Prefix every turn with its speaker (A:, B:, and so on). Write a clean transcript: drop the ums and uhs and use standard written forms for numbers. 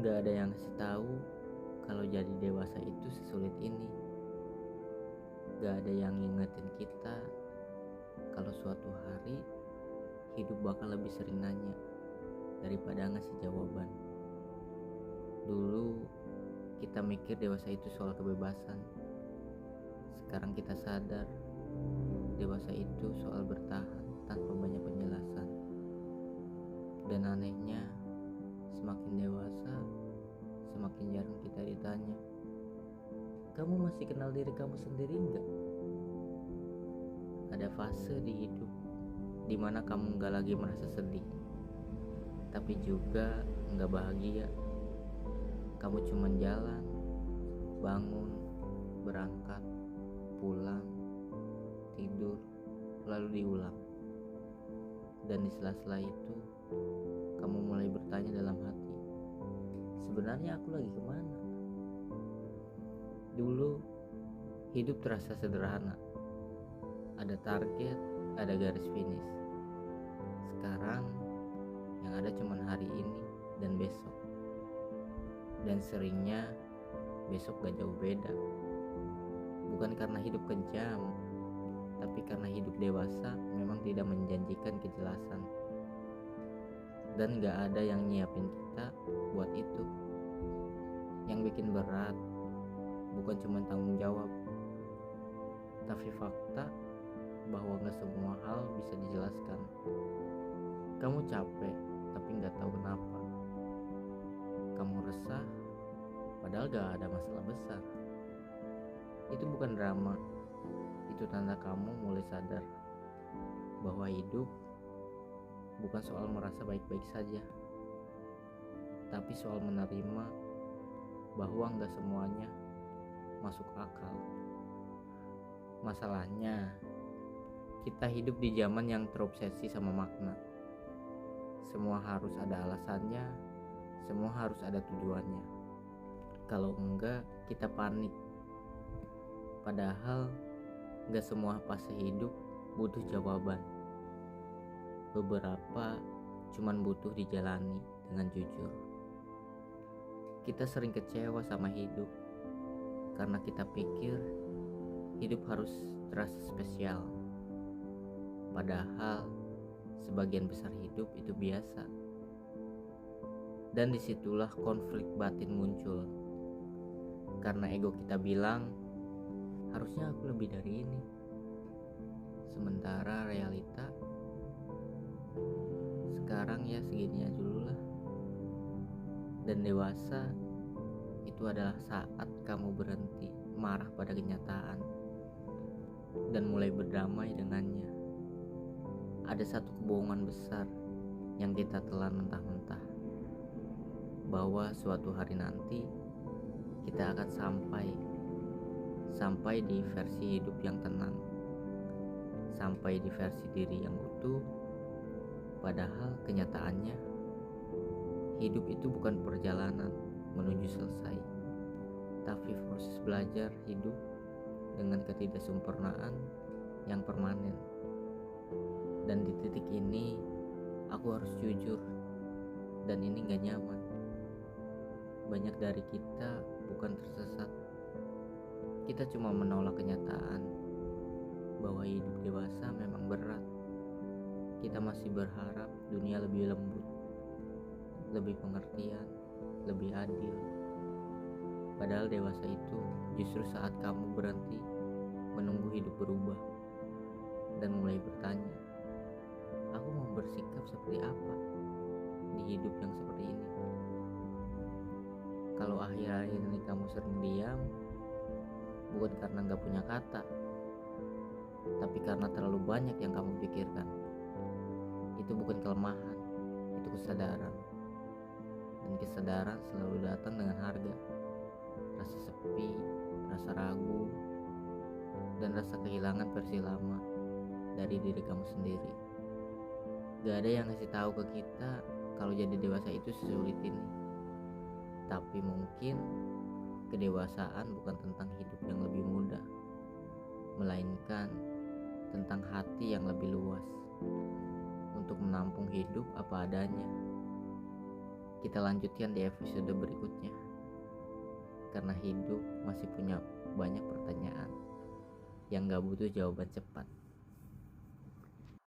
A: Gak ada yang ngasih tahu kalau jadi dewasa itu sesulit ini. Gak ada yang ngingetin kita kalau suatu hari hidup bakal lebih sering nanya daripada ngasih jawaban. Dulu kita mikir dewasa itu soal kebebasan. Sekarang kita sadar dewasa itu soal bertahan tanpa banyak penjelasan. Dan anehnya, semakin dewasa, semakin jarang kita ditanya, kamu masih kenal diri kamu sendiri enggak? Ada fase di hidup dimana kamu enggak lagi merasa sedih, tapi juga enggak bahagia. Kamu cuma jalan, bangun, berangkat, pulang, tidur, lalu diulang. Dan di sela-sela itu, kamu mulai bertanya dalam hati, sebenarnya aku lagi kemana? Dulu, hidup terasa sederhana. Ada target, ada garis finish. Sekarang, yang ada cuma hari ini dan besok. Dan seringnya, besok gak jauh beda. Bukan karena hidup kejam, tapi karena hidup dewasa memang tidak menjanjikan kejelasan. Dan gak ada yang nyiapin kita buat itu. Yang bikin berat bukan cuma tanggung jawab, tapi fakta bahwa gak semua hal bisa dijelaskan. Kamu capek tapi gak tahu kenapa. Kamu resah padahal gak ada masalah besar. Itu bukan drama, itu tanda kamu mulai sadar bahwa hidup bukan soal merasa baik-baik saja, tapi soal menerima bahwa gak semuanya masuk akal. Masalahnya, kita hidup di zaman yang terobsesi sama makna. Semua harus ada alasannya, semua harus ada tujuannya. Kalau enggak, kita panik. Padahal gak semua fase hidup butuh jawaban. Beberapa cuman butuh dijalani dengan jujur. Kita sering kecewa sama hidup karena kita pikir hidup harus terasa spesial. Padahal sebagian besar hidup itu biasa. Dan disitulah konflik batin muncul. Karena ego kita bilang, harusnya aku lebih dari ini. Sementara realita, sekarang ya segini aja dulu lah. Dan dewasa itu adalah saat kamu berhenti marah pada kenyataan dan mulai berdamai dengannya. Ada satu kebohongan besar yang kita telan mentah-mentah, bahwa suatu hari nanti kita akan sampai di versi hidup yang tenang, sampai di versi diri yang utuh. Padahal kenyataannya hidup itu bukan perjalanan menuju selesai, tapi proses belajar hidup dengan ketidaksempurnaan yang permanen. Dan di titik ini aku harus jujur, dan ini gak nyaman. Banyak dari kita bukan tersesat, kita cuma menolak kenyataan bahwa hidup dewasa memang berat. Kita masih berharap dunia lebih lembut, lebih pengertian, lebih adil. Padahal dewasa itu justru saat kamu berhenti menunggu hidup berubah dan mulai bertanya, aku mau bersikap seperti apa di hidup yang seperti ini? Kalau akhir-akhir ini kamu sering diam, bukan karena gak punya kata, tapi karena terlalu banyak yang kamu pikirkan. Itu bukan kelemahan, itu kesadaran. Dan kesadaran selalu datang dengan harga. Rasa sepi, rasa ragu, dan rasa kehilangan versi lama dari diri kamu sendiri. Gak ada yang ngasih tahu ke kita kalau jadi dewasa itu sesulit ini. Tapi mungkin kedewasaan bukan tentang hidup yang lebih mudah, melainkan tentang hati yang lebih luas untuk menampung hidup apa adanya. kita lanjutkan di episode berikutnya, karena hidup masih punya banyak pertanyaan yang gak butuh jawaban cepat.